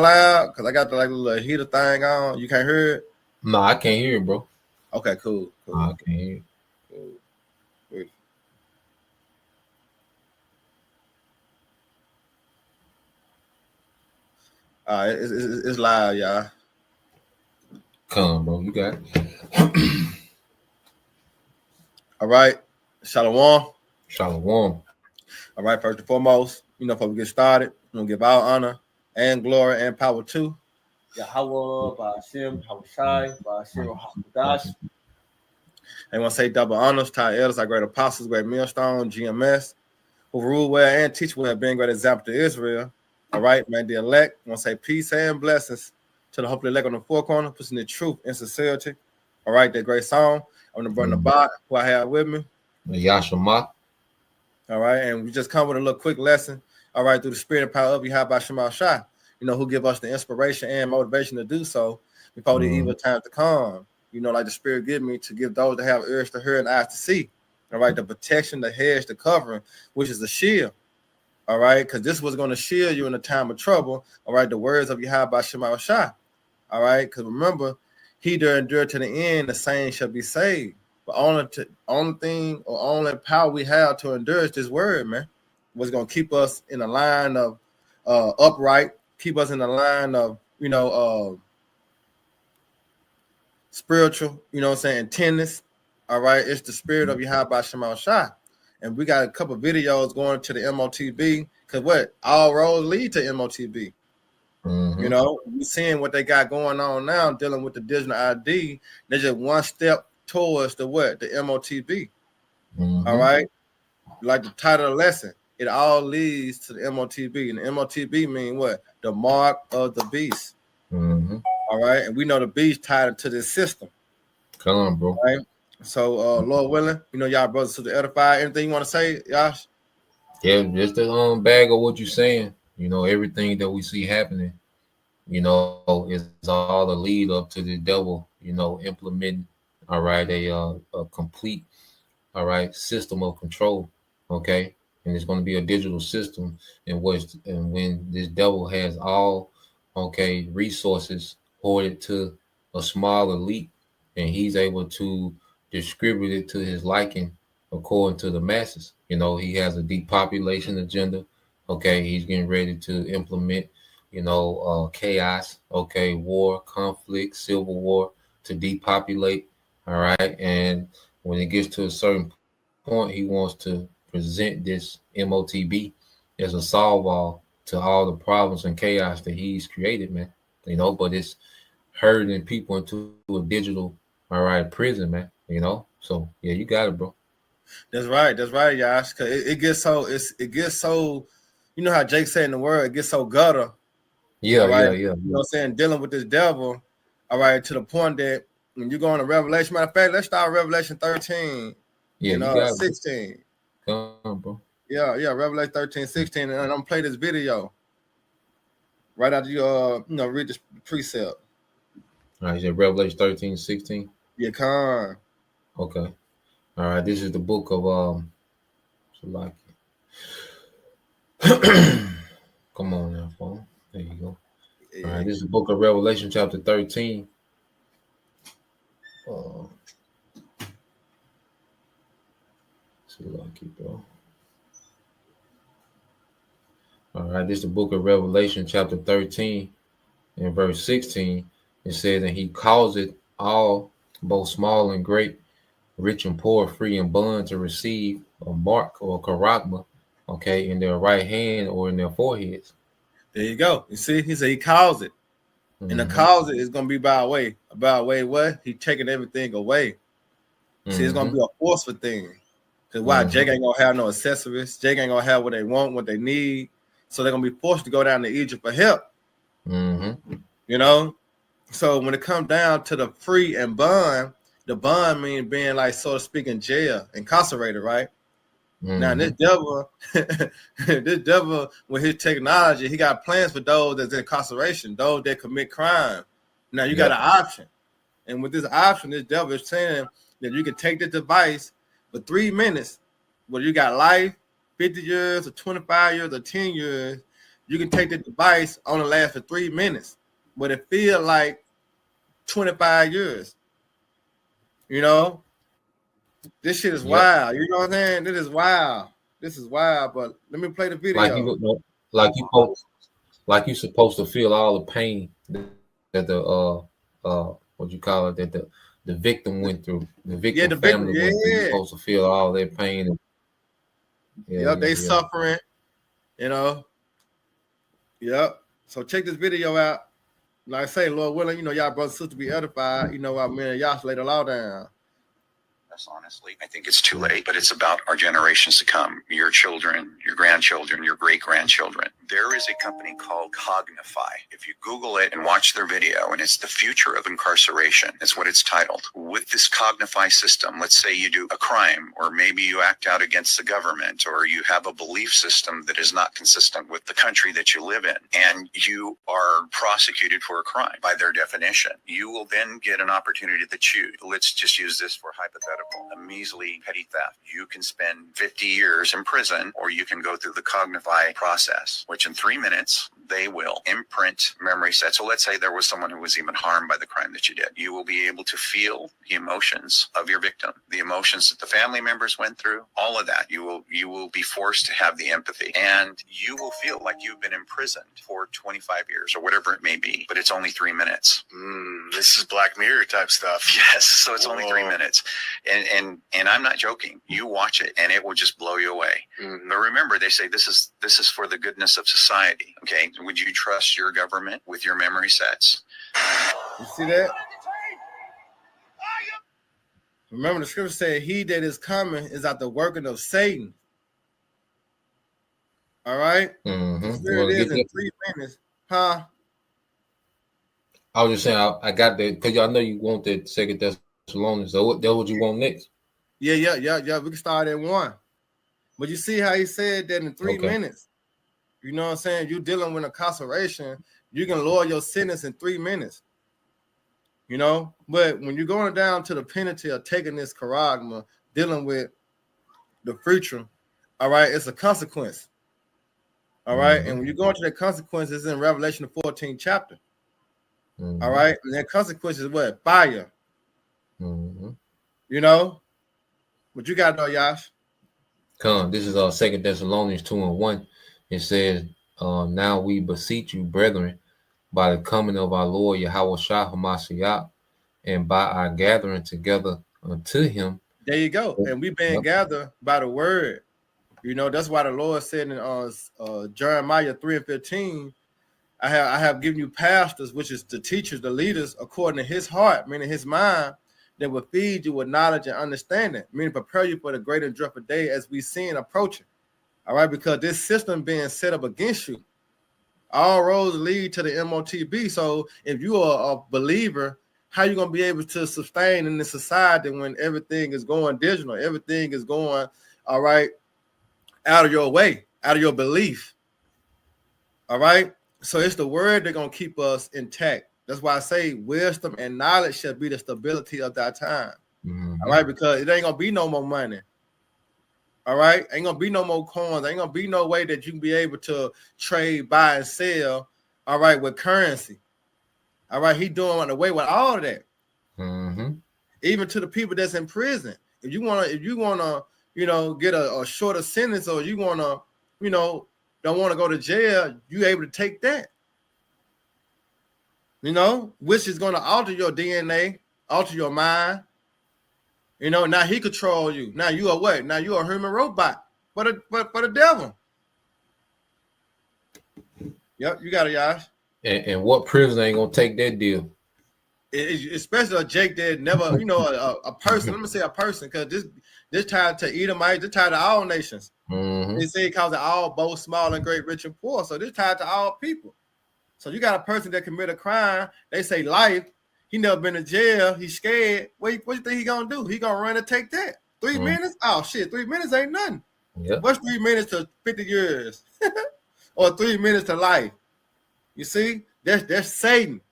loud? Because I got the like little heater thing on. You can't hear it? No, I can't hear it, bro. Okay, cool, No, cool, I can't hear it. cool. Wait. All right, it's loud, y'all. Come, bro. You got it. All right, Shalom. Shalom. All right, first and foremost, before we get started, we're going to give all honor and glory and power to Yahweh, Ba'ashem, Hawashai, Ba'ashem, Hakudash. I want to say double honors to our elders, our great apostles, great millstone, GMS, who rule well and teach well, being great example to Israel. All right, man, the elect. I want to say peace and blessings to the hopefully elect on the four corner, pushing the truth and sincerity. All right, that great song. I'm going to bring the bot who I have with me. Yashama. All right, and we just come with a little quick lesson. All right, through the spirit and power of Yahweh Shemal Shah, who give us the inspiration and motivation to do so before the evil times to come. Like the spirit give me to give those that have ears to hear and eyes to see. All right, the protection, the hedge, the covering, which is the shield. All right, because this was going to shield you in the time of trouble. All right, the words of Yahweh Shemal Shah. All right, because remember, he that endured to the end, the same shall be saved. But only power we have to endure is this word, man. What's going to keep us in the line of upright, keep us in the line of, spiritual, tennis. All right, it's the spirit of Yahweh Shemal Shah. And we got a couple videos going to the M.O.T.B. because what? All roads lead to M.O.T.B. We seeing what they got going on now, dealing with the digital ID. They're just one step towards the what? The M.O.T.B. All right. Like the title of the lesson, it all leads to the M.O.T.B. And the M.O.T.B. mean what? The mark of the beast. All right. And we know the beast tied into this system. Come on, bro. Right. So, Lord willing, y'all brothers to the edify. Anything you want to say, Yash? Yeah, just the bag of what you're saying. Everything that we see happening, is all the lead up to the devil, implementing, all right, a complete, all right, system of control, okay, and it's going to be a digital system and when this devil has all, okay, resources hoarded to a small elite, and he's able to distribute it to his liking according to the masses. He has a depopulation agenda. Okay, he's getting ready to implement, chaos, okay, war, conflict, civil war to depopulate. All right, and when it gets to a certain point, he wants to present this M.O.T.B. as a solve all to all the problems and chaos that he's created, man. But it's herding people into a digital, all right, prison, man. So yeah, you got it, bro. That's right, Yash. Cause it gets so, how Jake said in the word, it gets so gutter. Yeah, all right. yeah. You know what I'm saying? Dealing with this devil, all right, to the point that when you go into Revelation, matter of fact, let's start Revelation 13 Yeah, and you got it, 16. Come on, bro. Yeah, Revelation 13, 16. And I'm gonna play this video right after you read the precept. All right, you said Revelation 13, 16. Yeah, con. Okay. All right, this is the book of Salaki. Come on now, phone. There you go. All right, this is the book of Revelation, chapter 13. Salaki, bro. All right, this is the book of Revelation, chapter 13, and verse 16. It says, and he calls it all, both small and great, rich and poor, free and bond, to receive a mark or a charagma, okay, in their right hand or in their foreheads. There you go. You see, he said he calls it. And the calls it is gonna be by way. By way what? He taking everything away. See, it's gonna be a forceful thing. Because why? Jake ain't gonna have no accessories. Jake ain't gonna have what they want, what they need. So they're gonna be forced to go down to Egypt for help. So when it comes down to the free and bond, the bond means being like, so to speak, in jail, incarcerated, right? Now this devil, with his technology, he got plans for those that's in incarceration, those that commit crime. Now you got an option. And with this option, this devil is saying that you can take this device for 3 minutes, whether you got life, 50 years, or 25 years, or 10 years, You can take the device only last for 3 minutes, but it feel like 25 years. You know, this shit is Yep. wild. You know what I'm saying? This is wild. This is wild. But let me play the Like video. like you like you supposed to feel all the pain that the what you call it, that the victim went through, the Yeah, victim the victim. family went through. You're Yeah. supposed to feel all their pain. Yeah, Yep, yeah, they yeah. suffering. You know. Yep. So check this video out. Like I say, Lord willing, y'all brothers and sisters be edified. While me and y'all lay the law down. Honestly, I think it's too late, but it's about our generations to come, your children, your grandchildren, your great-grandchildren. There is a company called Cognify. If you Google it and watch their video, and it's the future of incarceration. That's what it's titled. With this Cognify system, let's say you do a crime, or maybe you act out against the government, or you have a belief system that is not consistent with the country that you live in, and you are prosecuted for a crime by their definition. You will then get an opportunity to choose. Let's just use this for hypothetical. A measly petty theft. You can spend 50 years in prison, or you can go through the Cognify process, which in 3 minutes, they will imprint memory sets. So let's say there was someone who was even harmed by the crime that you did. You will be able to feel the emotions of your victim, the emotions that the family members went through, all of that. You will be forced to have the empathy, and you will feel like you've been imprisoned for 25 years or whatever it may be, but it's only 3 minutes. This is Black Mirror type stuff. Yes, so it's only 3 minutes. And I'm not joking. You watch it and it will just blow you away. Mm-hmm. But remember, they say this is for the goodness of society. Okay, would you trust your government with your memory sets? You see that? Remember, the scripture said, "He that is coming is at the working of Satan." All right. Mm-hmm. Here it is in 3 minutes, huh? I was just saying, I got that because I know you want that Second Thessalonians. So that's what you want next? Yeah. We can start at 1. But you see how he said that in 3 minutes. You know what I'm saying? You dealing with incarceration, you can lower your sentence in 3 minutes. But when you're going down to the penalty of taking this charagma, dealing with the future, all right, it's a consequence. All right. And when you go into the consequences in Revelation the 14th chapter. All right. And that consequence is what? Fire. What you got to know, Yash? This is 2 Thessalonians 2:1. It says, now we beseech you, brethren, by the coming of our Lord Yahweh Shah Hamashiach, and by our gathering together unto him. There you go. And we've been gathered by the word. That's why the Lord said in Jeremiah 3:15, I have given you pastors, which is the teachers, the leaders, according to his heart, meaning his mind, that will feed you with knowledge and understanding, meaning prepare you for the great and dreadful day as we see and approaching. All right, because this system being set up against you, all roads lead to the M.O.T.B. So if you are a believer, how you gonna be able to sustain in this society when everything is going digital, everything is going all right out of your way, out of your belief? All right. So it's the word that's gonna keep us intact. That's why I say wisdom and knowledge shall be the stability of that time. All right, because it ain't gonna be no more money. All right, ain't gonna be no more coins. Ain't gonna be no way that you can be able to trade, buy, and sell. All right, with currency. All right, he doing away with all of that. Even to the people that's in prison. If you wanna, get a shorter sentence, or you wanna, don't want to go to jail, you able to take that. Which is going to alter your DNA, alter your mind. Now he control you. Now you are what? Now you are a human robot for the devil. Yep, you got it, Yash. And what prison ain't gonna take that deal? Especially a Jake that never, a person. Let me say a person, because this tied to Edomite, this tied to all nations. They say it calls it all, both small and great, rich and poor. So this tied to all people. So you got a person that commit a crime. They say life. He never been to jail. He's scared. What you think he gonna do? He gonna run and take that 3 minutes? Oh shit, 3 minutes ain't nothing. Yep. What's 3 minutes to 50 years, or 3 minutes to life? You see, that's Satan.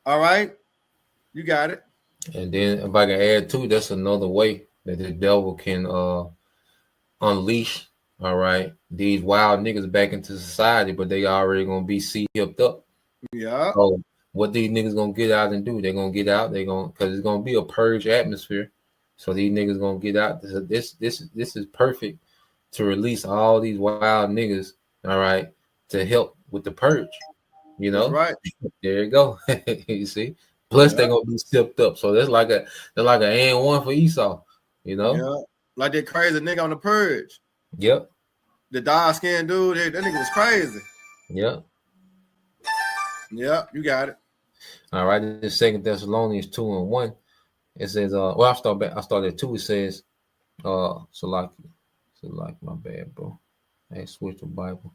All right, you got it. And then if I can add too, that's another way that the devil can unleash all right, these wild niggas back into society, but they already gonna be sealed up. Yeah. So what these niggas gonna get out and do? They're gonna get out. They gonna because it's gonna be a purge atmosphere. So these niggas gonna get out. This is perfect to release all these wild niggas. All right, to help with the purge. You That's know, right. there you go. You see. Plus Yeah. they're gonna be stepped up. So that's like an and one for Esau. You know. Yeah. Like that crazy nigga on the purge. Yep. The dark skinned dude, that nigga was crazy. Yep. Yeah, you got it. All right. This Second Thessalonians 2:1. It says, well, I started at 2. It says, Salaki. My bad, bro. I switched the Bible.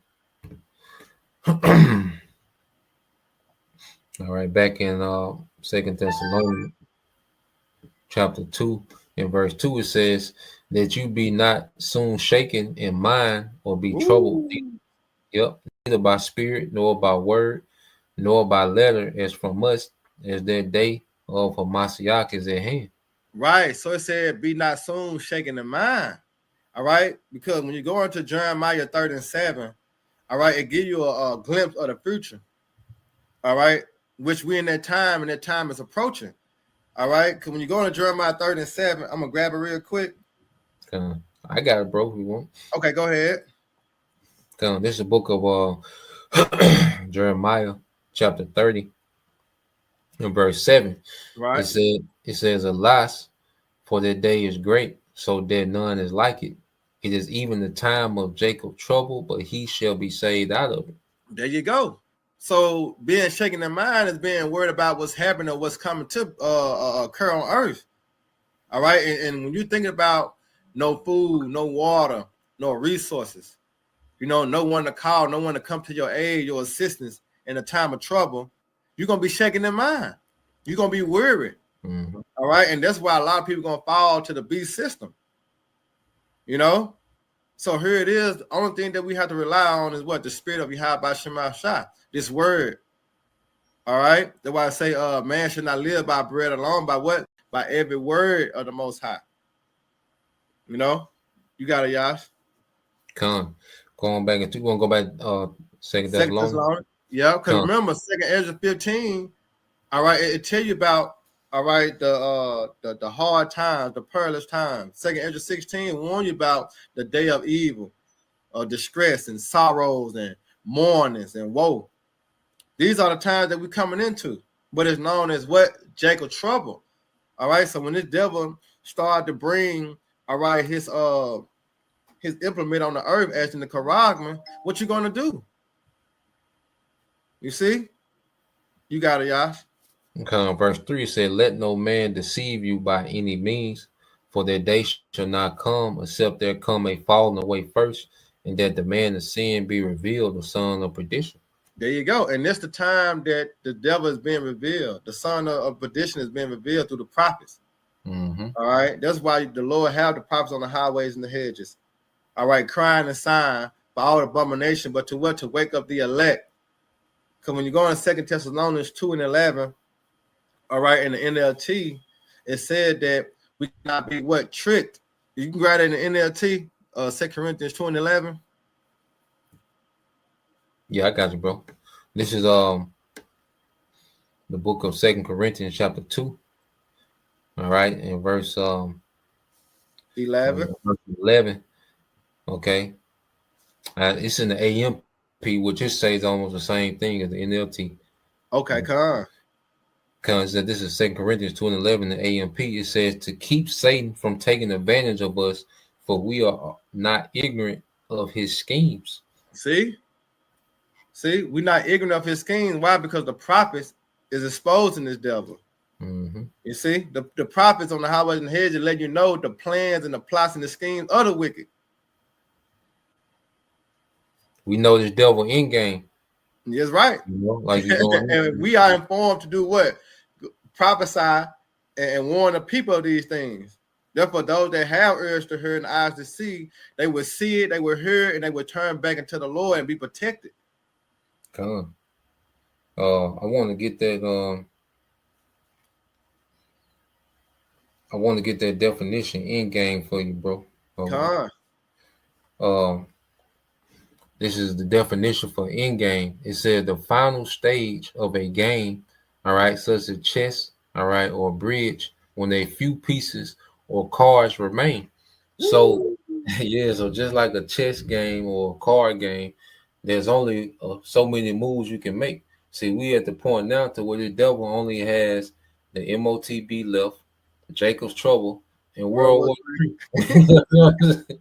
All right, back in Second Thessalonians chapter 2 and verse 2, it says that you be not soon shaken in mind or be troubled. Ooh. Yep, neither by spirit nor by word nor by letter as from us, as that day of Hamashiach is at hand. Right. So it said, be not soon shaken in mind. All right. Because when you go into Jeremiah 30:7, all right, it gives you a glimpse of the future. All right. Which we in that time, and that time is approaching. All right. Because when you go into Jeremiah 30:7, I'm going to grab it real quick. I got it, bro, if you want. Okay, go ahead. This is the book of Jeremiah, chapter 30, and verse 7. Right. It says, Alas, for that day is great, so that none is like it. It is even the time of Jacob trouble, but he shall be saved out of it. There you go. So being shaken in mind is being worried about what's happening or what's coming to occur on earth. All right. And when you think about no food, no water, no resources, no one to call, no one to come to your aid, your assistance in a time of trouble, you're going to be shaking in mind. You're going to be worried. Mm-hmm. All right. And that's why a lot of people going to fall to the beast system. So here it is. The only thing that we have to rely on is what? The spirit of Yahweh Shema Shah, this word. All right. That's why I say man should not live by bread alone, by what? By every word of the Most High. You got it, Yash. Going back into, we're going to go back Second Thessalonians. Yeah, because remember, 2nd Ezra 15, all right, it tell you about, all right, the hard times, the perilous times. 2nd Ezra 16 warn you about the day of evil, distress and sorrows and mournings and woe. These are the times that we're coming into, but it's known as what? Jacob trouble. All right, so when this devil started to bring, all right, his implement on the earth as in the charagma, what you gonna do? You see? You got it, Yash. Verse 3 said, Let no man deceive you by any means, for that day shall not come, except there come a falling away first, and that the man of sin be revealed, the son of perdition. There you go. And that's the time that the devil is being revealed. The son of perdition is being revealed through the prophets. Mm-hmm. All right. That's why the Lord have the prophets on the highways and the hedges. All right. Crying and sighing for all abomination, but to what? To wake up the elect. Because when you go in 2 Thessalonians 2:11, all right, in the NLT, it said that we cannot be what? Tricked. You can grab it in the NLT, 2 Corinthians 2:11. Yeah, I got you, bro. This is the book of 2 Corinthians chapter 2. All right, in verse 11. Okay. It's in the AMP, which it says almost the same thing as the NLT. Okay, come on. Because this is 2 Corinthians 2:11, the AMP. It says to keep Satan from taking advantage of us, for we are not ignorant of his schemes. See, we're not ignorant of his schemes. Why? Because the prophets is exposing this devil. Mm-hmm. You see, the prophets on the highways and hedges let you know the plans and the plots and the schemes of the wicked. We know this devil in game. Yes, right. Like he's going and we are informed to do what? Prophesy and warn the people of these things. Therefore, those that have ears to hear and eyes to see, they will see it, they will hear it, and they will turn back into the Lord and be protected. Come on. I want to get that. I want to get that definition in game for you, bro. This is the definition for end game. It said the final stage of a game, all right, such as chess, all right, or bridge, when a few pieces or cards remain. So, Woo. yeah, so just like a chess game or a card game, there's only so many moves you can make. See, we at the point now to where the devil only has the M.O.T.B left, Jacob's Trouble, and World World War War III. III.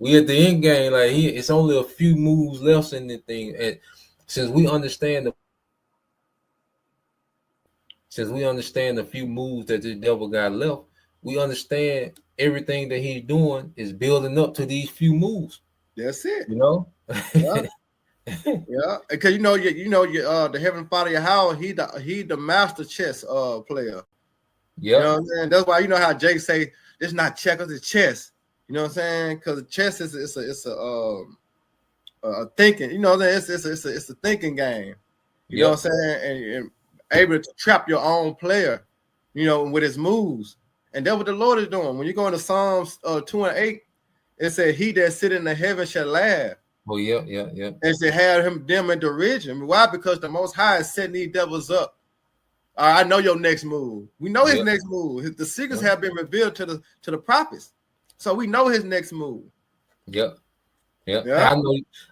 We at the end game, like it's only a few moves left in the thing. And since we understand the few moves that the devil got left, we understand everything that he's doing is building up to these few moves. That's it. You know? Yeah. Yeah, because the Heavenly Father Yahweh, he the master chess player. You know Yep. what I'm saying? That's why you know how Jake say it's not checkers, it's chess. You know what I'm saying? Because chess is a thinking. You know what I'm saying? It's a thinking game. You know Yep. what I'm saying? And able to trap your own player. You know, with his moves. And that's what the Lord is doing. When you go into Psalms 2:8, it said, "He that sit in the heaven shall laugh." Oh, yeah, yeah, yeah. And they had them in derision. Why? Because the Most High is setting these devils up. I know your next move. We know his Yep. next move. The secrets Yep. have been revealed to the prophets, so we know his next move. Yep. Yep. Yeah,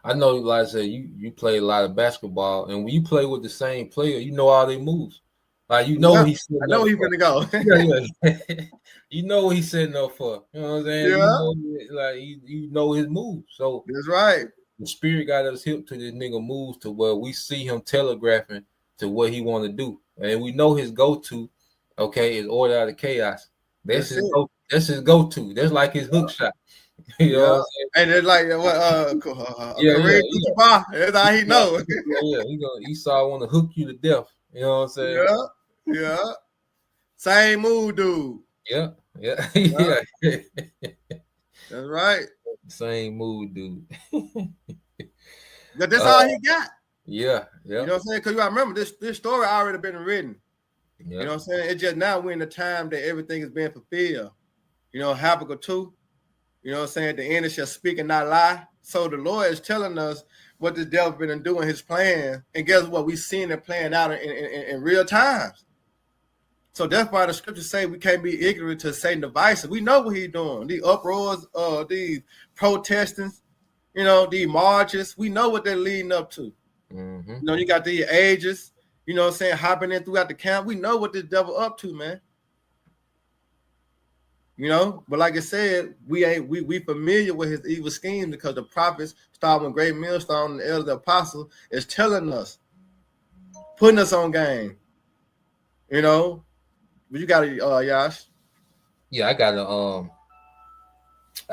I know, like I said, you play a lot of basketball, and when you play with the same player, you know all they moves. Like you know yeah. what he's I setting know up he's for. gonna go. Yeah, yeah. You know what he's setting up for. You know what I'm saying? You Yeah, know, like you know his moves. So that's right. the spirit got us hip to this nigga moves to where we see him telegraphing to what he want to do, and we know his go to. Okay, is order out of chaos. That's That's his it. go. That's his go to. That's like his hook shot. You know what Yeah, I'm saying? and it's like what Yeah, yeah, Kareem yeah. Abdul-Jabbar. That's how he Yeah, know. yeah. Esau want to hook you to death. You know what I'm saying? Yeah, yeah. Same move, dude. Yeah, yeah, Yeah, yeah. that's right. Same mood, dude. That's Uh, all he got. yeah, You yeah, know what I'm saying? Because you gotta remember this story already been written. You yeah. know what I'm saying? It's just now we're in the time that everything is being fulfilled. You know, Habakkuk 2, you know what I'm saying? The end shall speak and not lie. So the Lord is telling us what the devil been doing his plan. And guess what? We seeing it playing out in real times. So that's why the scriptures say we can't be ignorant to Satan devices. We know what he's doing. These uproars, these protestings, you know, these marches. We know what they're leading up to. Mm-hmm. You know, you got the ages, you know what I'm saying, hopping in throughout the camp. We know what this devil up to, man. You know, but like I said, we familiar with his evil schemes because the prophets, starting with great millstone and the elder apostle, is telling us, putting us on game. You know, but you got to, Yash. Yeah, I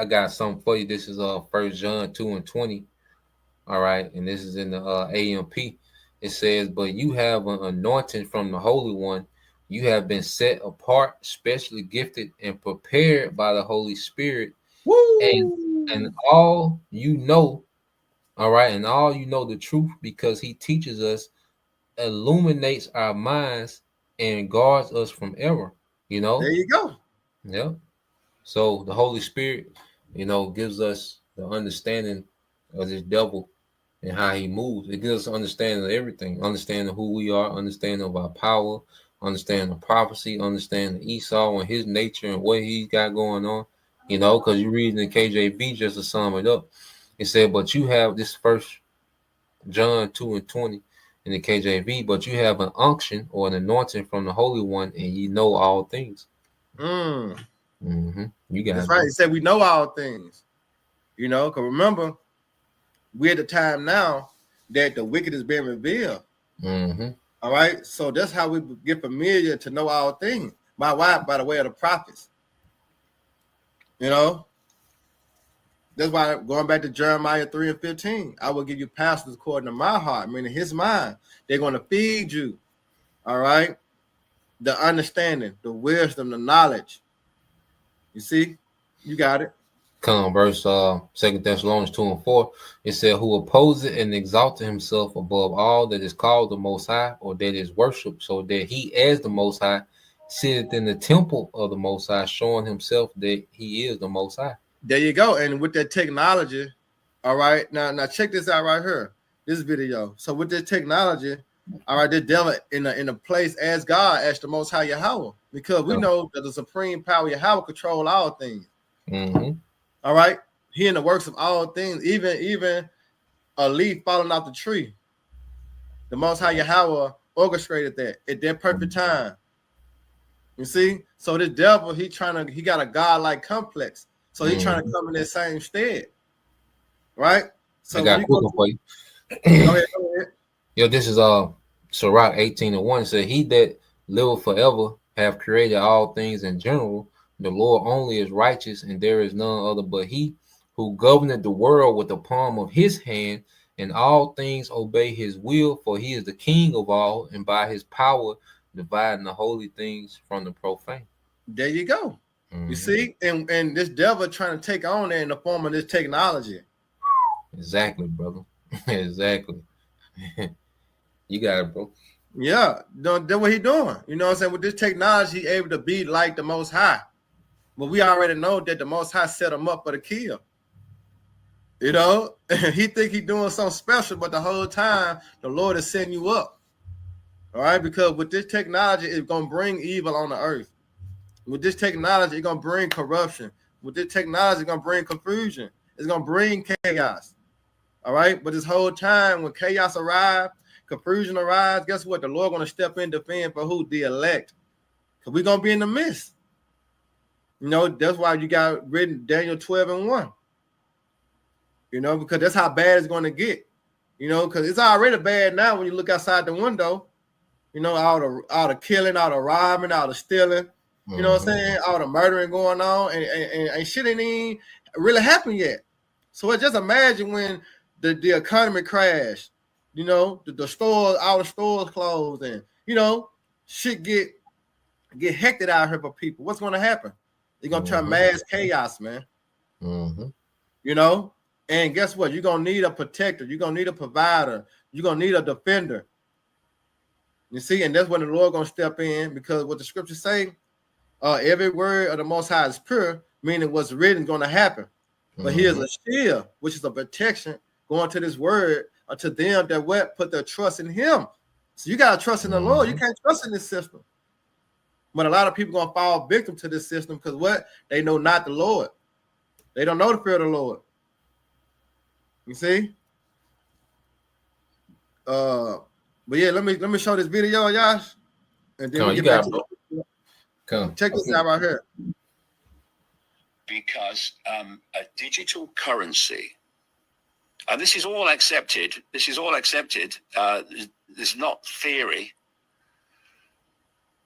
got something for you. This is 1 John 2:20. All right, and this is in the AMP. It says, "But you have an anointing from the Holy One. You have been set apart, specially gifted, and prepared by the Holy Spirit, and Woo! all you know, all right, and all you know the truth because He teaches us, illuminates our minds, and guards us from error." You There know, you go. yeah. So the Holy Spirit, gives us the understanding of this devil and how he moves. It gives us understanding of everything, understanding who we are, understanding of our power, understanding the prophecy, understanding Esau and his nature and what he's got going on. Because you read in the KJV just to sum it up. It said, but you have this 1 John 2:20 in the KJV, but you have an unction or an anointing from the Holy One, and you know all things. Mm, You got that's it, right. bro. He said we know all things. You know, because remember, we're at the time now that the wicked is being revealed. Mm-hmm. All right. So that's how we get familiar to know all things. By the way of the prophets. You know, that's why going back to Jeremiah 3:15, I will give you pastors according to my heart, meaning his mind. They're going to feed you. All right. The understanding, the wisdom, the knowledge. You see, you got it. Come on, verse 2 Thessalonians 2:4. It said, who opposes and exalted himself above all that is called the Most High, or that is worshipped, so that he as the Most High sitteth in the temple of the Most High, showing himself that he is the Most High. There you go. And with that technology, All right, now check this out right here. This video. So with this technology, all right, the devil in a place as God, as the Most High Yahweh, because we know that the supreme power Yahweh control all things. All right, he in the works of all things, even a leaf falling off the tree. The Most High Yahweh orchestrated that at that perfect time. You see, so the devil he got a godlike complex, so he trying to come in that same stead, right? So I got a quick one for you. Go ahead. Yo, this is Sirach 18:1 said, "He that liveth forever have created all things in general. The Lord only is righteous, and there is none other but He, who governeth the world with the palm of His hand, and all things obey His will. For He is the King of all, and by His power dividing the holy things from the profane." There you go. You see, and this devil trying to take on it in the form of this technology. Exactly, brother. Exactly. You got it, bro. Yeah, that's what he doing. You know what I'm saying? With this technology, he able to be like the Most High. But we already know that the Most High set him up for the kill. You know, he think he doing something special, but the whole time the Lord is setting you up. All right, because with this technology, it's gonna bring evil on the earth. With this technology, it's gonna bring corruption. With this technology, it's gonna bring confusion. It's gonna bring chaos. All right, but this whole time when chaos arrives, confusion arrives, guess what? The Lord gonna step in, defend for who? The elect. Because we're gonna be in the midst. You know, that's why you got written Daniel 12:1. You know, because that's how bad it's gonna get. You know, because it's already bad now when you look outside the window. You know, all the killing, all the robbing, all the stealing. You know what I'm saying? All the murdering going on, and shit ain't even really happened yet. So just imagine when the economy crashed. You know, the stores, all the stores closed, and you know, shit get hectic out here for people. What's going to happen? They're gonna try mass chaos, man. You know, and guess what? You're gonna need a protector. You're gonna need a provider. You're gonna need a defender. You see, and that's when the Lord gonna step in, because what the scriptures say, every word of the Most High is pure, meaning what's written is gonna happen. But here's a shield, which is a protection going to this word to them that put their trust in Him. So you gotta trust in the Lord. You can't trust in this system. But a lot of people gonna fall victim to this system because what? They know not the Lord. They don't know the fear of the Lord. You see? But yeah, let me show this video, Josh, and then we get back to it. Check this out right here. Because a digital currency, and this is all accepted. This is all accepted. This is not theory.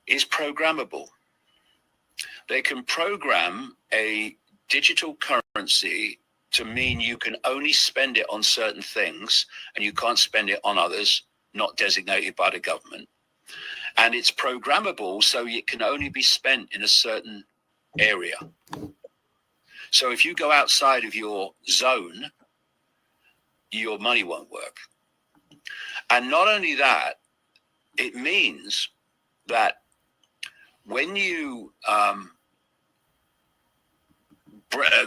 Is programmable. They can program a digital currency to mean you can only spend it on certain things and you can't spend it on others not designated by the government. And it's programmable so it can only be spent in a certain area. So if you go outside of your zone, your money won't work. And not only that, it means that when you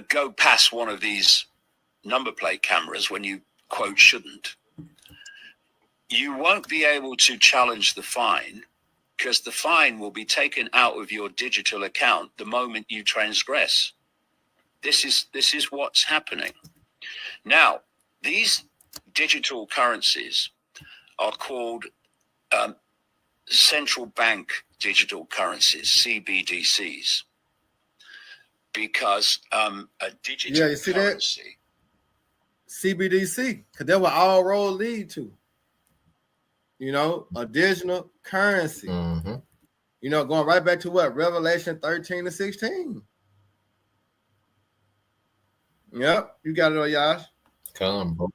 go past one of these number plate cameras when you, quote, shouldn't, you won't be able to challenge the fine, because the fine will be taken out of your digital account the moment you transgress. This is what's happening. Now, these digital currencies are called central bank digital currencies, CBDCs, because a digital you see currency. That? CBDC, because that will all roll lead to. You know, additional currency. You know, going right back to what? Revelation 13-16. Yep, you got it on Yash. Come, bro.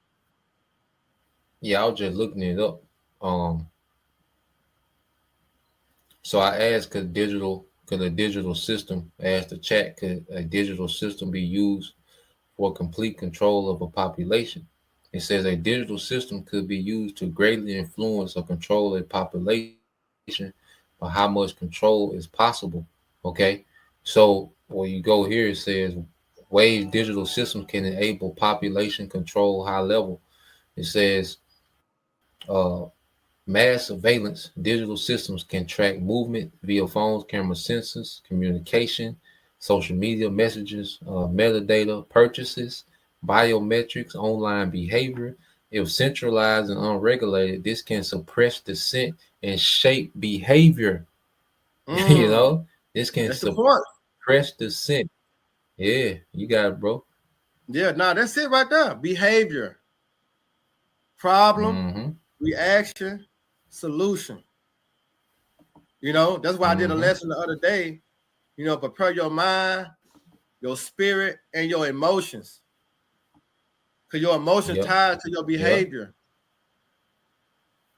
Yeah, I was just looking it up. So I asked, could a digital system, I asked the chat, could a digital system be used for complete control of a population? It says a digital system could be used to greatly influence or control a population, but how much control is possible? Okay, so when you go here, it says Wave digital systems can enable population control high level. It says mass surveillance digital systems can track movement via phones, camera sensors, communication, social media messages, metadata, purchases, biometrics, online behavior. If centralized and unregulated, this can suppress dissent and shape behavior. You Mm, know, this can that's the point. suppress dissent. Yeah, you got it, bro. Yeah, nah, that's it right there. Behavior, problem, Mm-hmm. reaction, solution. You know, that's why I did a Mm-hmm. lesson the other day. You know, prepare your mind, your spirit, and your emotions. Because your emotions Yep. tied to your Yep. behavior. You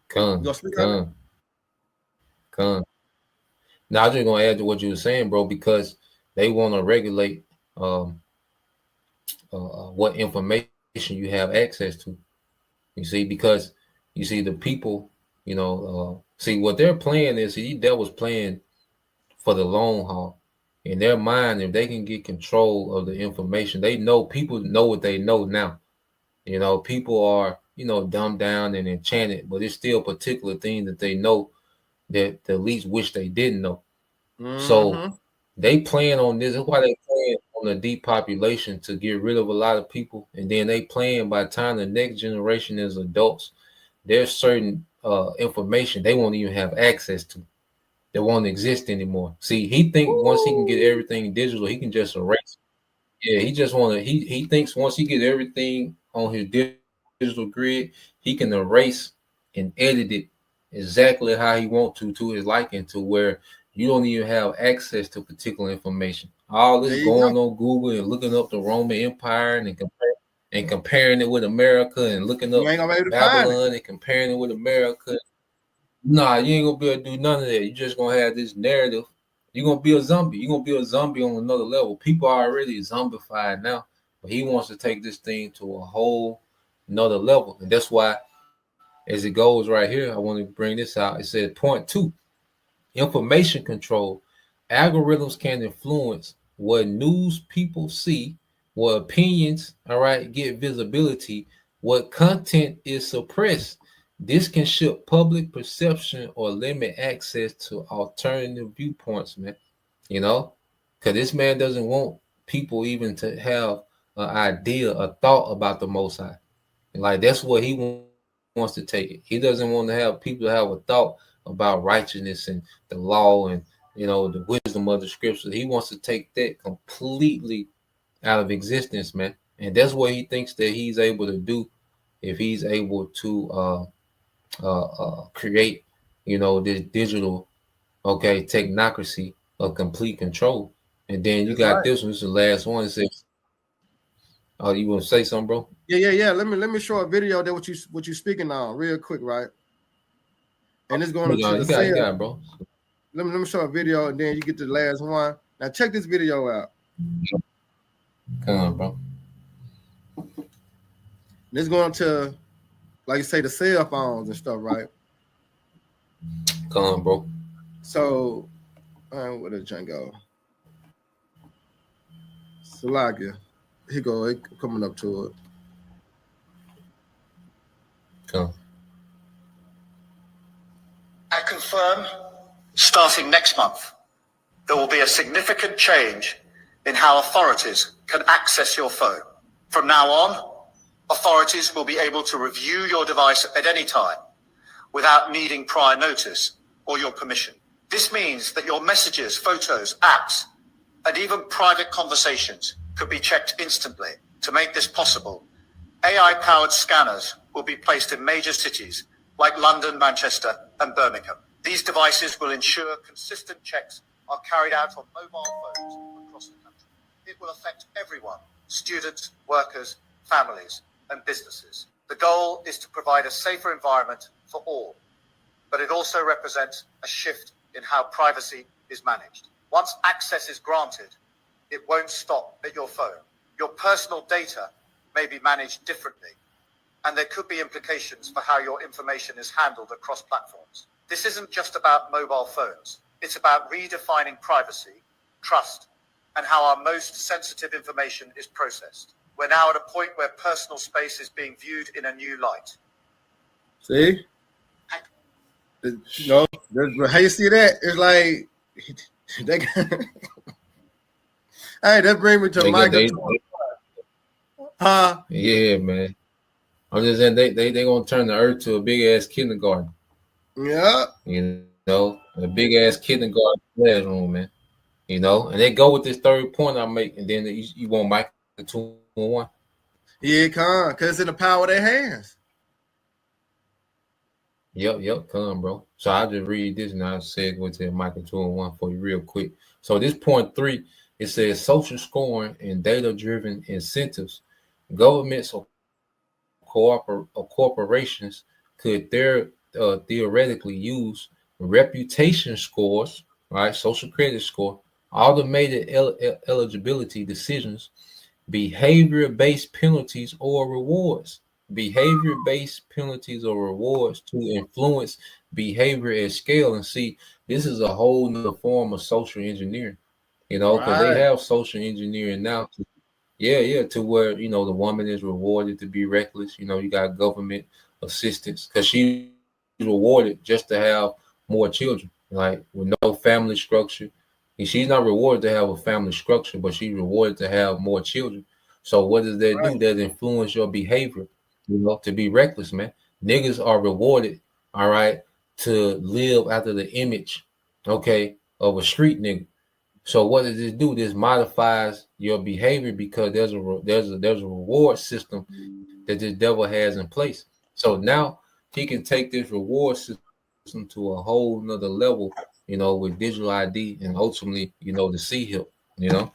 Come. gonna speak on it? Come. Come. Now I'm just gonna add to what you were saying, bro, because they want to regulate um, what information you have access to. You see, because you see the people, see what they're playing is these devils playing for the long haul. In their mind, if they can get control of the information, they know people know what they know now. You know, people are dumbed down and enchanted, but it's still a particular thing that they know that the least wish they didn't know. So Mm-hmm. they plan on this. That's why they plan on the depopulation to get rid of a lot of people, and then they plan by the time the next generation is adults, there's certain information they won't even have access to. That won't exist anymore. See, he think once he can get Ooh. everything digital, he can just erase. Yeah, he just want to. He thinks once he get everything on his digital grid, he can erase and edit it exactly how he want to his liking, to where you don't even have access to particular information. All There this you go. going on Google and looking up the Roman Empire and comparing it with America and looking You up ain't gonna be able to find it. Babylon and comparing it with America. Nah, you ain't gonna be able to do none of that. You just gonna have this narrative. You're gonna be a zombie. You're gonna be a zombie on another level. People are already zombified now, but he wants to take this thing to a whole another level. And that's why, as it goes right here, I want to bring this out. It said point two. Information control. Algorithms can influence what news people see, what opinions, all right, get visibility, what content is suppressed. This can shift public perception or limit access to alternative viewpoints, man. You know, because this man doesn't want people even to have an idea, a thought about the Most High. Like that's what he wants to take it. He doesn't want to have people to have a thought about righteousness and the law and the wisdom of the scriptures. He wants to take that completely out of existence, man. And that's what he thinks that he's able to do if he's able to create, this digital technocracy of complete control. And then you That's got right. this one. This is the last one. It says, "Oh, you want to say something, bro?" Yeah. Let me show a video that what you speaking on real quick, right? And it's going to You the got, you cell. got, it, bro. Let me show a video and then you get to the last one. Now check this video out. Come on, bro. And it's going to, like you say, the cell phones and stuff, right? Come on, bro. So, where did John go? Salakia. He coming up to it. Come. I confirm, starting next month, there will be a significant change in how authorities can access your phone. From now on, authorities will be able to review your device at any time without needing prior notice or your permission. This means that your messages, photos, apps, and even private conversations could be checked instantly. To make this possible, AI-powered scanners will be placed in major cities like London, Manchester, and Birmingham. These devices will ensure consistent checks are carried out on mobile phones across the country. It will affect everyone: students, workers, families, and businesses. The goal is to provide a safer environment for all, but it also represents a shift in how privacy is managed. Once access is granted, it won't stop at your phone. Your personal data may be managed differently, and there could be implications for how your information is handled across platforms. This isn't just about mobile phones. It's about redefining privacy, trust, and how our most sensitive information is processed. We're now at a point where personal space is being viewed in a new light. See? You know, how you see that? It's like they hey, that brings me to Michael. Yeah, man. I'm just saying they gonna turn the earth to a big ass kindergarten. Yeah. You know, a big ass kindergarten classroom, man. You know, and they go with this third point I make, and then you want Michael 2-1. Yeah, because it's in the power of their hands. Yep, come, bro. So I'll just read this and I'll segue to Michael 2-1 for you real quick. So this point 3, it says social scoring and data-driven incentives. Governments or corporations could theoretically use reputation scores, right? Social credit score, automated eligibility decisions, behavior-based penalties or rewards. Behavior-based penalties or rewards to influence behavior at scale. And see, this is a whole new form of social engineering, you know, because they have social engineering now. Yeah, to where, you know, the woman is rewarded to be reckless. You know, you got government assistance because she's rewarded just to have more children, like with no family structure. And she's not rewarded to have a family structure, but she's rewarded to have more children. So what does that do? That influence your behavior, you know, to be reckless, man. Niggas are rewarded, all right, to live after the image, okay, of a street nigga. So what does this do? This modifies your behavior because there's a reward system that this devil has in place. So now he can take this reward system to a whole nother level, you know, with digital ID and ultimately, you know, the C hip, you know.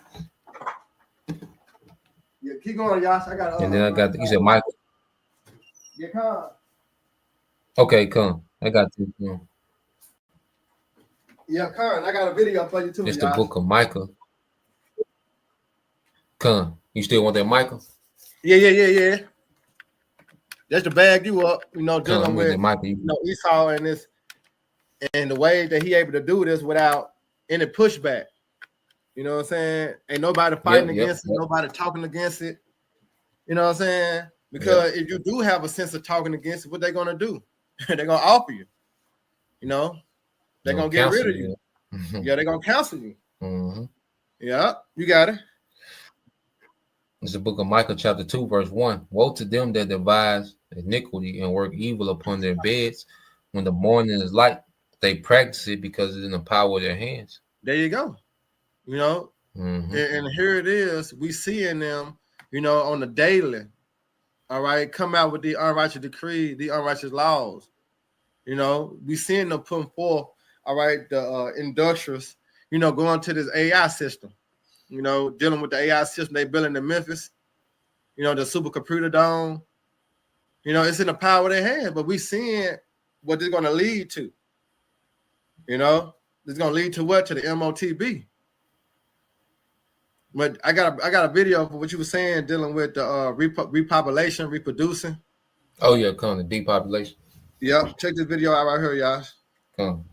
Yeah, keep going, Yash. I got. And then I got. You said Michael. Yeah, come. Okay, come. I got this. Yeah, come. I got a video for you too. It's the book of Micah. Come. You still want that Michael? Yeah. That's to bag you up, you know, dealing with Michael. You know, Esau and this, and the way that he able to do this without any pushback. You know what I'm saying? Ain't nobody fighting against it, nobody talking against it. You know what I'm saying? Because if you do have a sense of talking against it, what they gonna do? They're gonna offer you. You know, they're gonna get rid of you. Yeah, they're gonna cancel you. Mm-hmm. Yeah, you got it. It's the book of Micah, chapter 2, verse 1. Woe to them that devise iniquity and work evil upon their beds. When the morning is light, they practice it because it's in the power of their hands. There you go. You know, and here it is. We seeing them, you know, on the daily. All right, come out with the unrighteous decree, the unrighteous laws. You know, we seeing them putting forth. All right, the industrials, you know, going to this AI system. You know, dealing with the AI system they building in Memphis. You know, the supercomputer dome. You know, it's in the power of their hands, but we seeing what they're going to lead to. You know, it's going to lead to what? To the M.O.T.B. But I got a video for what you were saying, dealing with the repopulation, reproducing. Oh yeah, come the depopulation. Yep, check this video out right here, y'all. Come.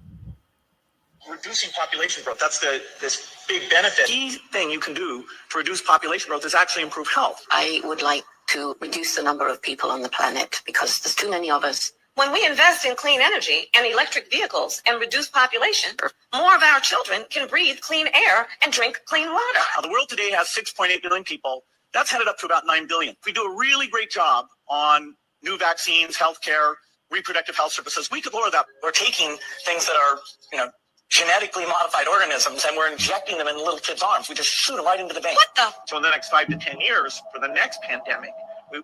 Reducing population growth, that's this big benefit. The key thing you can do to reduce population growth is actually improve health. I would like to reduce the number of people on the planet because there's too many of us. When we invest in clean energy and electric vehicles and reduce population, more of our children can breathe clean air and drink clean water. Now, the world today has 6.8 billion people. That's headed up to about 9 billion. If we do a really great job on new vaccines, healthcare, reproductive health services, we could lower that. We're taking things that are, genetically modified organisms, and we're injecting them in little kids' arms. We just shoot them right into the vein. What the? So in the next 5 to 10 years, for the next pandemic,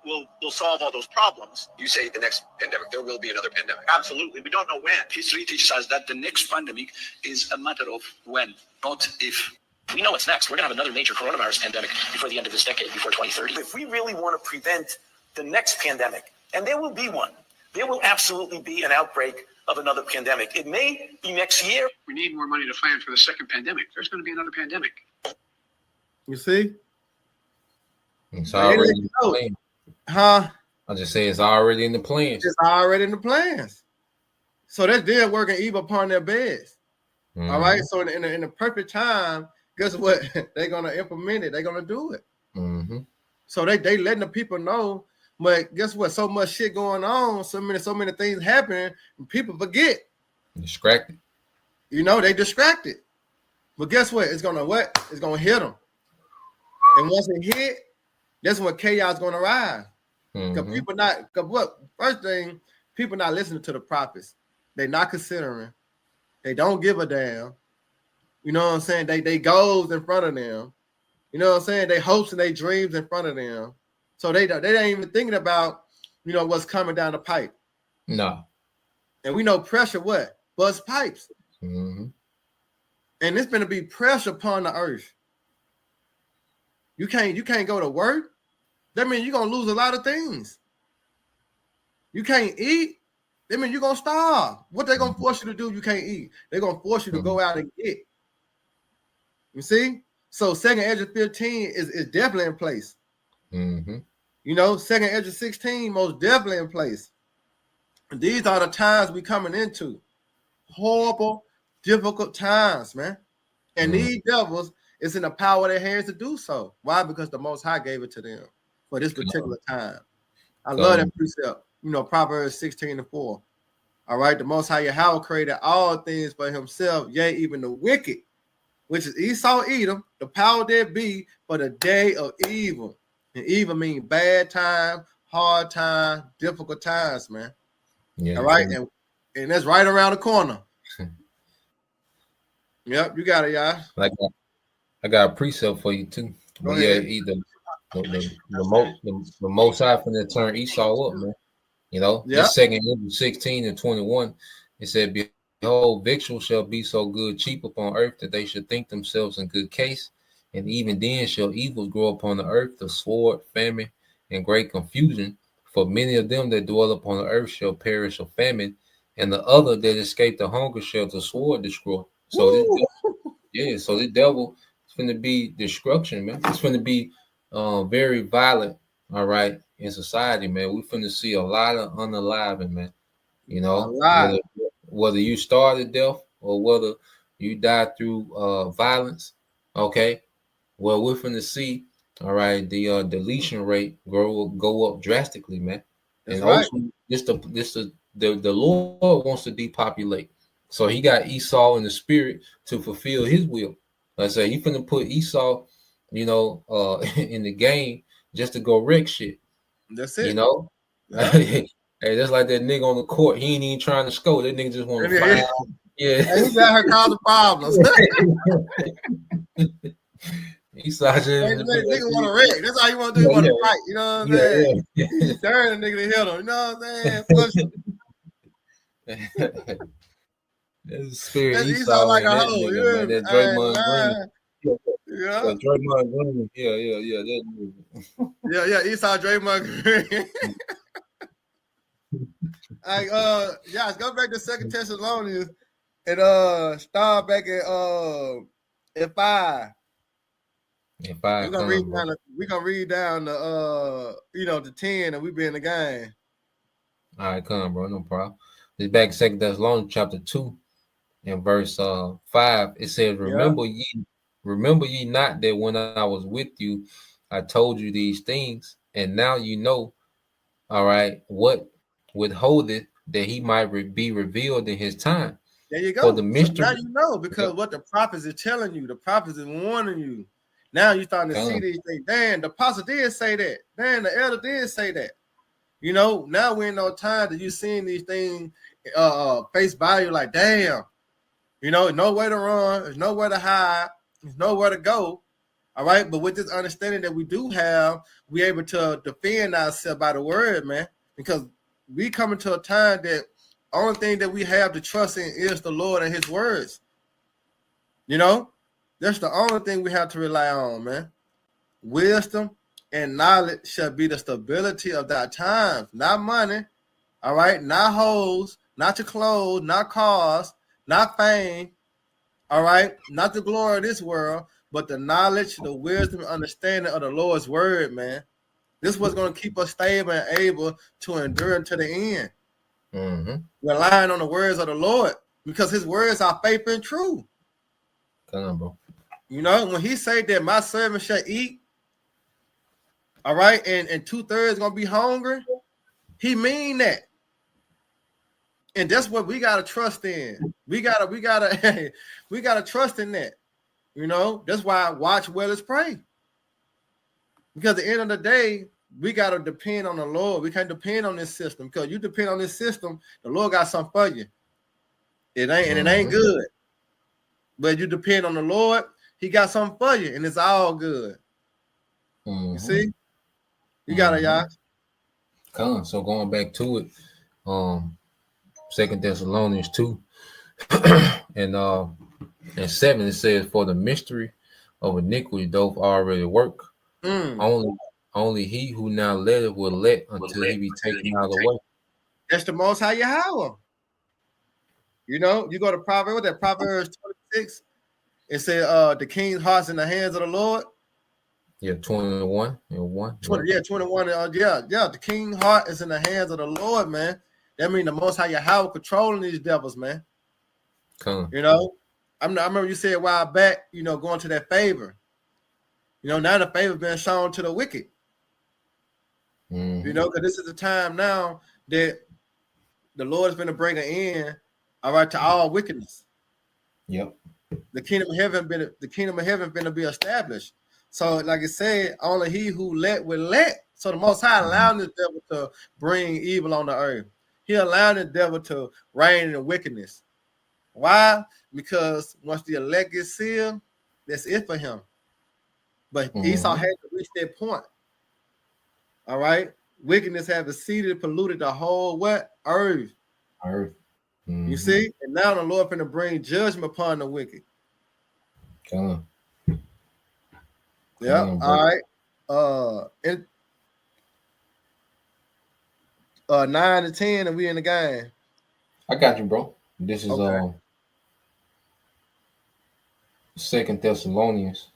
we'll solve all those problems. You say the next pandemic, there will be another pandemic. Absolutely. We don't know when. History teaches us that the next pandemic is a matter of when, not if. We know what's next. We're going to have another major coronavirus pandemic before the end of this decade, before 2030. If we really want to prevent the next pandemic, and there will be one, there will absolutely be an outbreak of another pandemic. It may be next year. We need more money to plan for the second pandemic. There's going to be another pandemic. You see? It's already in the plan. Huh? I just say it's already in the plans. It's already in the plans. So that's them working evil upon their beds. All right. So in the perfect time, guess what? They're gonna implement it. They're gonna do it. Mm-hmm. So they letting the people know. But guess what? So much shit going on. So many things happening. And people forget. Distracted. You know, they distracted. But guess what? It's gonna what? It's gonna hit them. And once it hit, that's when chaos is gonna rise. Because people not. Cause what? First thing, people not listening to the prophets. They not considering. They don't give a damn. You know what I'm saying? They goals in front of them. You know what I'm saying? They hopes and they dreams in front of them. So they ain't even thinking about, you know, what's coming down the pipe. No. And we know pressure what? Bust pipes. Mm-hmm. And it's going to be pressure upon the earth. You can't go to work. That means you're going to lose a lot of things. You can't eat. That means you're going to starve. What they going to force you to do, you can't eat. They're going to force you to go out and get. You see? So 2nd Ezra 15 is definitely in place. Mm-hmm. You know, 2nd Ezra 16 most definitely in place. And these are the times we coming into. Horrible, difficult times, man. And these devils is in the power of their hands to do so. Why? Because the Most High gave it to them for this particular time. I love that precept. You know, Proverbs 16:4. All right, the Most High Yahweh created all things for himself, yea, even the wicked, which is Esau, Edom, the power there be for the day of evil. And evil means bad time, hard time, difficult times, man. Yeah. All right, and that's right around the corner. Yep, you got it, y'all. Like I got a precept for you too. Go But ahead. yeah, either the Most High finna turn Esau up, man. You know, this 2nd Ezra 16:21, it said, "Behold, victuals shall be so good cheap upon earth that they should think themselves in good case, and even then shall evils grow upon the earth, the sword, famine, and great confusion. For many of them that dwell upon the earth shall perish of famine, and the other that escape the hunger shall the sword destroy." So this devil is going to be destruction, man. It's going to be very violent, all right, in society, man. We're going to see a lot of unaliving, man. You know, whether you starve to death or whether you die through violence, okay. Well, we're going to see, all right, the deletion rate go up drastically, man. That's and right. also, the Lord wants to depopulate. So he got Esau in the spirit to fulfill his will. Like I say, he finna put Esau, you know, in the game just to go wreck shit. That's it. You know? Yeah. Hey, that's like that nigga on the court. He ain't even trying to score. That nigga just want to foul. Yeah. He got her causing problems. Esau just nigga want to wreck. That's all you want to do. You want to fight. You know what I'm saying? Yeah. Turn the nigga to hit him. You know what I'm saying? That's spirit. That's Esau like man, a hoe. Man, that Draymond Green. Yeah. Draymond Green. Yeah. That nigga. Yeah. Esau Draymond Green. Like Josh, go back to 2nd Thessalonians and start back at 5. We're gonna read down the the 10 and we be in the game. All right, come on, bro, no problem. This back 2 Thessalonians chapter 2 and verse 5. It says, remember ye not that when I was with you, I told you these things, and now you know, all right, what withholdeth that he might be revealed in his time. There you go. For the mystery, so now you know, because what the prophets are telling you, the prophets are warning you. Now you're starting to see these things. Damn, the apostle did say that. Damn, the elder did say that. You know, now we're in no time that you're seeing these things face value like, damn, you know, nowhere to run, there's nowhere to hide, there's nowhere to go. All right. But with this understanding that we do have, we're able to defend ourselves by the word, man, because we come into a time that only thing that we have to trust in is the Lord and his words. You know, that's the only thing we have to rely on, man. Wisdom and knowledge shall be the stability of that time, not money. All right, not hoes, not your clothes, not cars, not fame. All right, not the glory of this world, but the knowledge, the wisdom, and understanding of the Lord's word, man. This is what's going to keep us stable and able to endure to the end. Relying on the words of the Lord, because his words are faith and true. Come on, bro. You know, when he said that my servant shall eat, all right, and 2/3 gonna be hungry, he mean that. And that's what we gotta trust in. We gotta we gotta trust in that. You know, that's why I watch well as pray. Because at the end of the day, we gotta depend on the Lord. We can't depend on this system, because you depend on this system, the Lord got something for you. It ain't good. But you depend on the Lord, he got something for you, and it's all good. You see? You got it, y'all. So going back to it, 2 Thessalonians 2 and 7, it says, "For the mystery of iniquity doth already work. Only he who now letteth will let until he be taken out of the way." That's the Most High Yahweh. You know, you go to Proverbs 26. It said, "The king's heart's in the hands of the Lord." Yeah, 21 and 1. 21. The king's heart is in the hands of the Lord, man. That means the Most High Yahweh controlling these devils, man. You know, I remember you said a while back, you know, going to that favor. You know, now the favor being shown to the wicked. You know, because this is the time now that the Lord is going to bring an end, all right, to all wickedness. Yep. The kingdom of heaven going to be established. So, like I said, only he who let will let. So the Most High allowing the devil to bring evil on the earth. He allowed the devil to reign in wickedness. Why? Because once the elect gets sealed, that's it for him. But Esau had to reach that point. All right. Wickedness have exceeded, polluted the whole what? Earth. You see? And now the Lord finna bring judgment upon the wicked. Yeah. All right. 9 to 10, and we in the game. I got you, bro. This is 2 Thessalonians.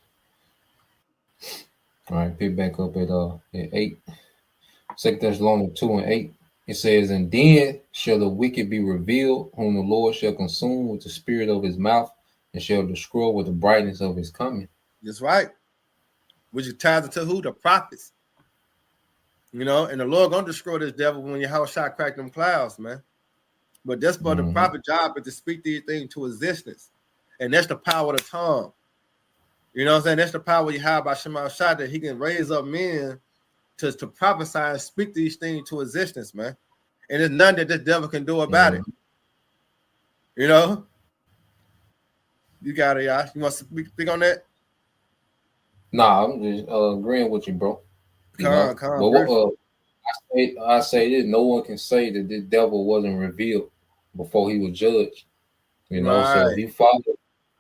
All right, pick back up at 8. 2 Thessalonians 2 and 8. It says, "And then shall the wicked be revealed, whom the Lord shall consume with the spirit of his mouth, and shall destroy with the brightness of his coming." That's right. Which is ties into who? The prophets. You know, and the Lord gonna destroy this devil when your house shot crack them clouds, man. But that's what the prophet job is, to speak these things to existence. And that's the power of the tongue. You know what I'm saying? That's the power you have by Shema Shah, that he can raise up men to prophesy and speak these things to existence, man. And there's nothing that this devil can do about it. You know? You got it, y'all. You want to speak on that? Nah, I'm just agreeing with you, bro. I say this: no one can say that this devil wasn't revealed before he was judged. You know, so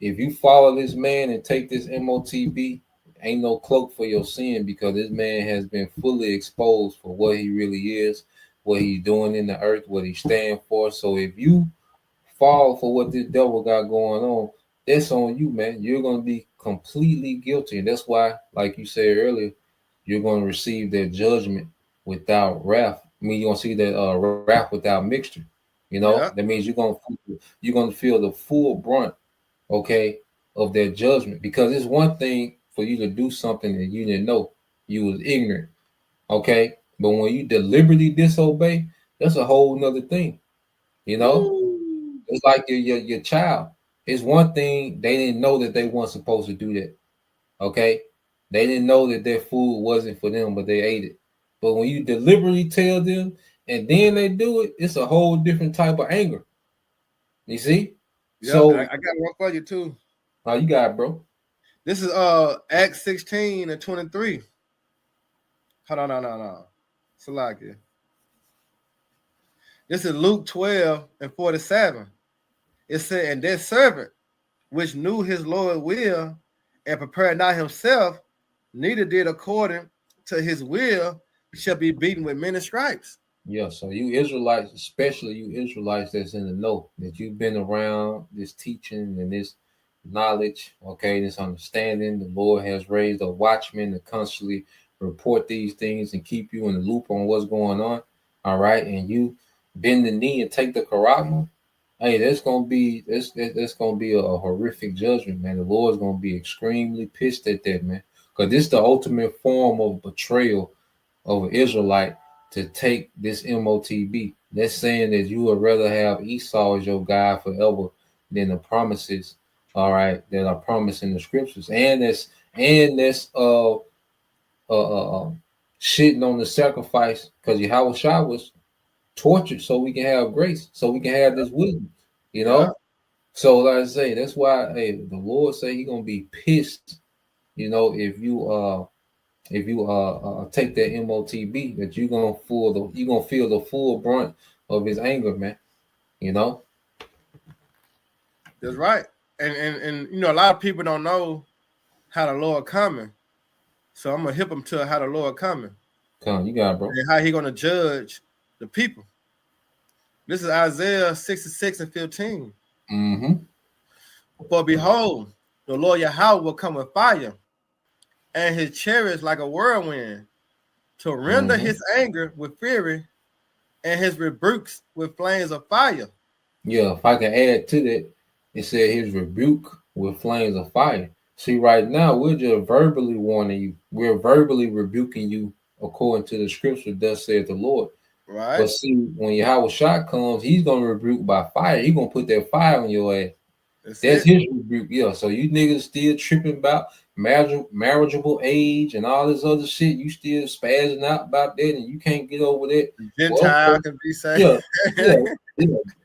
if you follow this man and take this M.O.T.B, ain't no cloak for your sin, because this man has been fully exposed for what he really is, what he's doing in the earth, what he stands for. So if you fall for what this devil got going on, that's on you, man. You're going to be completely guilty. And that's why, like you said earlier, you're going to receive that judgment without wrath. I mean, you're going to see that wrath without mixture. You know, that means you're going to feel the full brunt, okay, of that judgment. Because it's one thing for you to do something that you didn't know, you was ignorant, okay? But when you deliberately disobey, that's a whole nother thing. You know, it's like your child. It's one thing they didn't know that they weren't supposed to do that. Okay, they didn't know that their food wasn't for them, but they ate it. But when you deliberately tell them and then they do it, it's a whole different type of anger. You see? Yeah, so I got one for you too. Oh, you got it, bro. This is Acts 16 and 23. Hold on, no. Salakia. This is Luke 12 and 47. It said, "And that servant which knew his Lord will and prepared not himself, neither did according to his will, shall be beaten with many stripes." Yeah, so you Israelites, especially you Israelites that's in the know, that you've been around this teaching and this knowledge, okay, this understanding. The Lord has raised a watchman to constantly report these things and keep you in the loop on what's going on. All right, and you bend the knee and take the karama. Hey, that's gonna be a horrific judgment, man. The Lord's gonna be extremely pissed at that, man. Because this is the ultimate form of betrayal of an Israelite to take this M.O.T.B. That's saying that you would rather have Esau as your God forever than the promises, all right, that are promised in the scriptures. And that's shitting on the sacrifice because Yahweh Shah was tortured so we can have grace, so we can have this wisdom, you Yeah. know. So like I say, that's why the Lord say He gonna be pissed, if you take that M.O.T.B. that you gonna feel the full brunt of His anger, man. You know. That's right. And a lot of people don't know how the Lord coming. So I'm gonna hip them to how the Lord coming. Come, you got it, bro. And how He gonna judge the people. This is Isaiah 66 and 15. Mm-hmm. For behold, the Lord Yahweh will come with fire, and His chariots like a whirlwind, to render His anger with fury, and His rebukes with flames of fire. Yeah, if I can add to that, it said His rebuke with flames of fire. See, right now we're just verbally warning you. We're verbally rebuking you according to the scripture. Thus saith the Lord. Right. But see, when Yahweh Shah comes, He's gonna rebuke by fire. He's gonna put that fire on your ass. That's His rebuke. Yeah. So you niggas still tripping about marriageable age and all this other shit. You still spazzing out about that, and you can't get over that. Gentile can be saved. Yeah.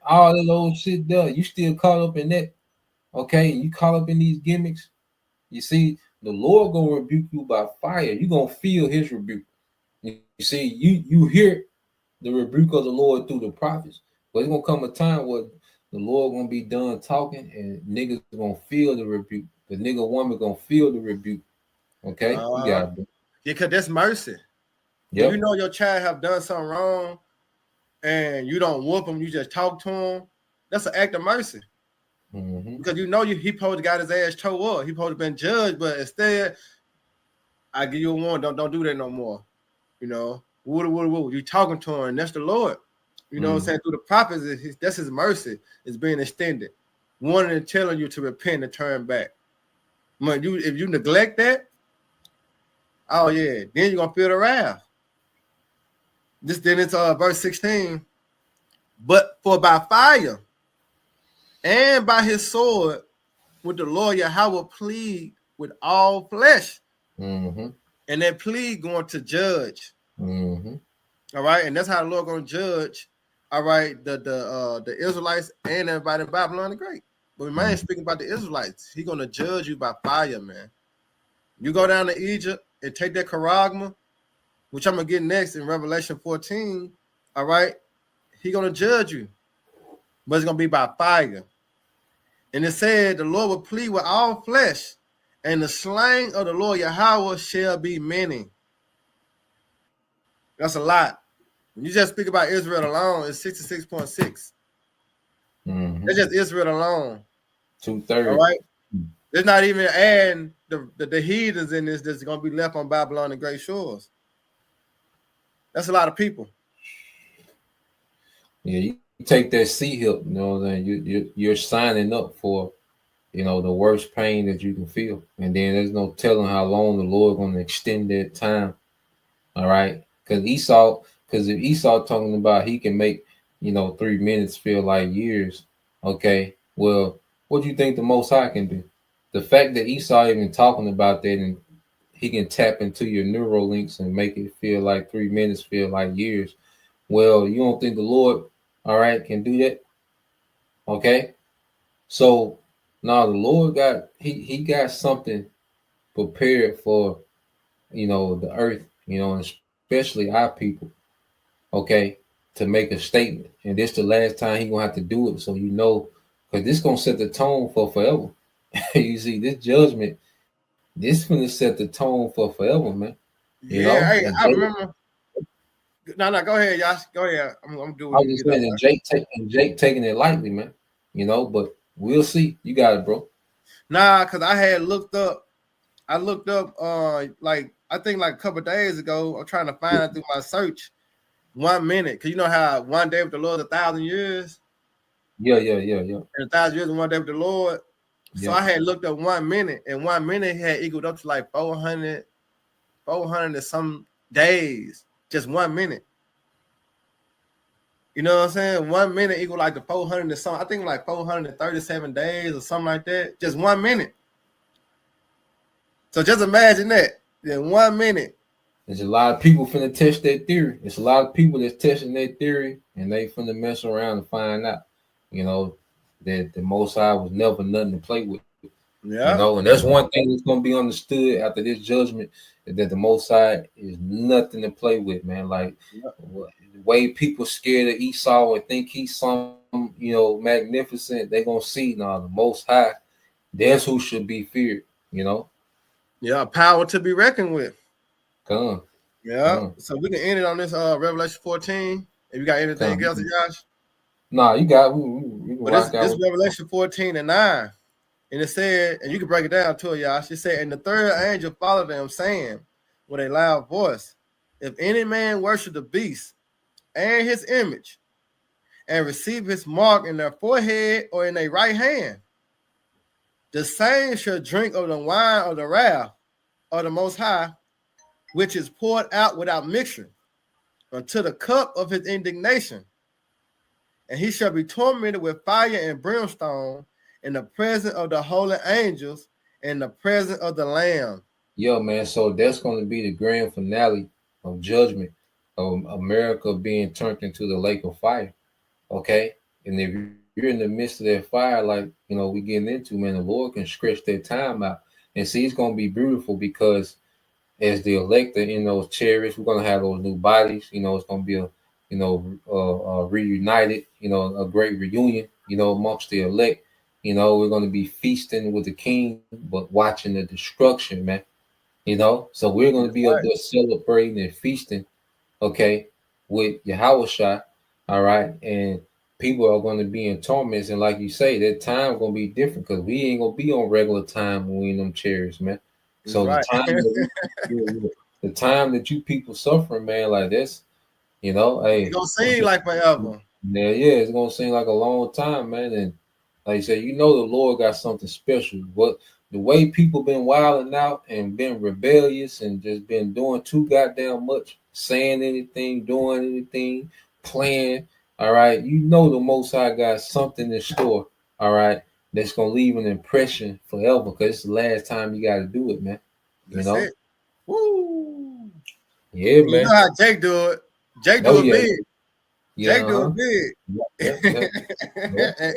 All that old shit there. You still caught up in that. Okay, you caught up in these gimmicks. You see, the Lord gonna rebuke you by fire. You gonna feel His rebuke. You see, you hear the rebuke of the Lord through the prophets. But it's gonna come a time where the Lord gonna be done talking and niggas gonna feel the rebuke. The nigga woman gonna feel the rebuke. Okay? You got it. Yeah, because that's mercy. When you know your child have done something wrong and you don't whoop him, you just talk to him, that's an act of mercy. Because he supposed to got his ass towed up. He supposed to been judged, but instead, I give you a warning, don't do that no more. Woo. You talking to him, and that's the Lord. You know what I'm saying? Through the prophets, that's His mercy is being extended, warning and telling you to repent and turn back. If you neglect that, oh yeah, then you're gonna feel the wrath. Then it's verse 16. But for by fire and by His sword would the Lord Yahweh plead with all flesh. And that plea going to judge. All right, and that's how the Lord gonna judge. All right, the Israelites and everybody in Babylon the Great. But we ain't speaking about the Israelites. He's gonna judge you by fire, man. You go down to Egypt and take that charagma, which I'm gonna get next in Revelation 14. All right, He's gonna judge you, but it's gonna be by fire. And it said the Lord will plead with all flesh, and the slain of the Lord Yahweh shall be many. That's a lot. When you just speak about Israel alone, it's 66.6. That's just Israel alone. 2/3. All right. There's not even adding the heathens in this that's gonna be left on Babylon and Great Shores. That's a lot of people. Yeah, you take that sea hip, you know what I'm saying? You're signing up for, the worst pain that you can feel. And then there's no telling how long the Lord gonna extend that time. All right. Because if Esau talking about he can make, 3 minutes feel like years, okay. Well, what do you think the Most High can do? The fact that Esau even talking about that and he can tap into your neural links and make it feel like 3 minutes feel like years. Well, you don't think the Lord, all right, can do that? Okay. So now the Lord he got something prepared for, the earth, and especially our people, okay, to make a statement. And this the last time he gonna have to do it. So because this gonna set the tone for forever. You see, this judgment, this gonna set the tone for forever, man. Hey, I remember. No, go ahead, y'all. Go ahead. I'm doing. I was just saying, Jake taking it lightly, man. But we'll see. You got it, bro. Nah, because I had looked up. I looked up, like I think like a couple of days ago. I'm trying to find it through my search. 1 minute, because you know how 1 day with the Lord is 1,000 years. Yeah. And 1,000 years and 1 day with the Lord. So Yeah. I had looked up 1 minute, and 1 minute had equaled up to like 400 and some days. Just 1 minute. You know what I'm saying? 1 minute equal like the 400 and something. I think like 437 days or something like that. Just 1 minute. So just imagine that. In 1 minute. There's a lot of people finna test that theory. There's a lot of people that's testing that theory, and they finna mess around and find out, you know, that the Most High was never nothing to play with. Yeah. You know, and that's one thing that's gonna be understood after this judgment, is that the Most High is nothing to play with, man. Like the way people scared of Esau and think he's some, magnificent, they gonna see now the Most High. That's who should be feared. You know. Yeah, power to be reckoned with. Come. Yeah. So we can end it on this Revelation 14. If you got anything else, Josh? Nah, you got we can But rock this Revelation 14 and 9. And it said, and you can break it down to it, y'all. She said, and the third angel followed them, saying with a loud voice, if any man worship the beast and his image, and receive his mark in their forehead or in their right hand, the same shall drink of the wine of the wrath of the Most High, which is poured out without mixture, unto the cup of his indignation. And he shall be tormented with fire and brimstone in the presence of the holy angels and the presence of the Lamb. Yeah, man. So that's going to be the grand finale of judgment, of America being turned into the lake of fire. Okay, and if you're in the midst of that fire, like we getting into, man, the Lord can stretch that time out. And see, it's going to be beautiful because as the elected in those chariots, we're going to have those new bodies. It's going to be reunited. A great reunion. Amongst the elect. We're going to be feasting with the King, but watching the destruction, man. So we're going to be up there celebrating and feasting, okay, with Yahushua, all right, and people are going to be in torments, and like you say, that time going to be different because we ain't going to be on regular time when we in them chairs, man. So the time that you people suffering, man, like this, hey, it's gonna seem like forever. Yeah, it's gonna seem like a long time, man, and like you said, the Lord got something special, but the way people been wilding out and been rebellious and just been doing too goddamn much, saying anything, doing anything, playing, all right, the Most High got something in store, all right, that's gonna leave an impression forever because it's the last time you got to do it, man. That's it. Woo! Yeah, man. You know how Jake do it. Jake do it big. Jake do it big.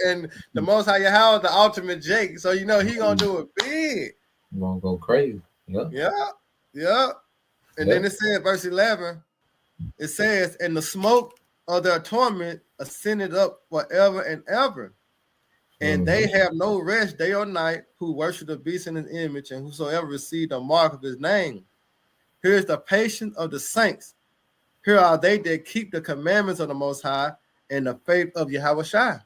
And the Most High Yahweh, the ultimate Jake. So he gonna do it big. You gonna go crazy. Yeah. And then it said, verse 11, it says, and the smoke of their torment ascended up forever and ever. And they have no rest day or night who worship the beast in his image, and whosoever received a mark of his name. Here's the patience of the saints. Here are they that keep the commandments of the Most High and the faith of Yahushua.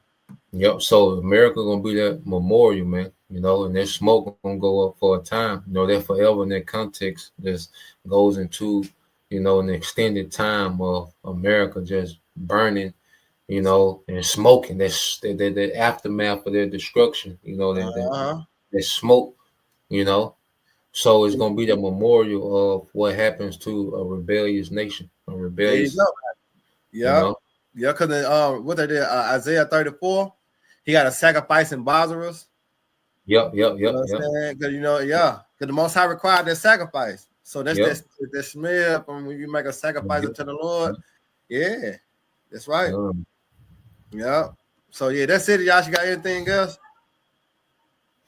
Yep. So America gonna be that memorial, man. And that smoke gonna go up for a time. That forever in that context just goes into an extended time of America just burning, and smoking. That's the aftermath of their destruction. That smoke. So it's gonna be the memorial of what happens to a rebellious nation, a rebellious. Yeah, because what they did, Isaiah 34, he got a sacrifice in Lazarus. Yep. Because because the Most High required that sacrifice. So that's that smell from when you make a sacrifice unto the Lord. Yeah, that's right. Yeah. So that's it. Y'all, you got anything else?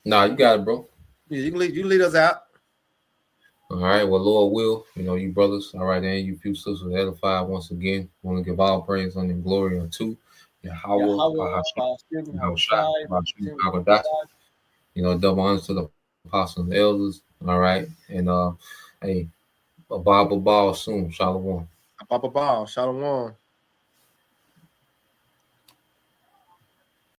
Nah, you got it, bro. Yeah, you lead us out. All right. Well, Lord will, you brothers, all right, and you few sisters edified once again. Want to give all praise and glory unto Yahweh, double honors to the apostles and the elders. All right. And hey, a Bible ball soon. Shalom. A Bible ball. Shalom.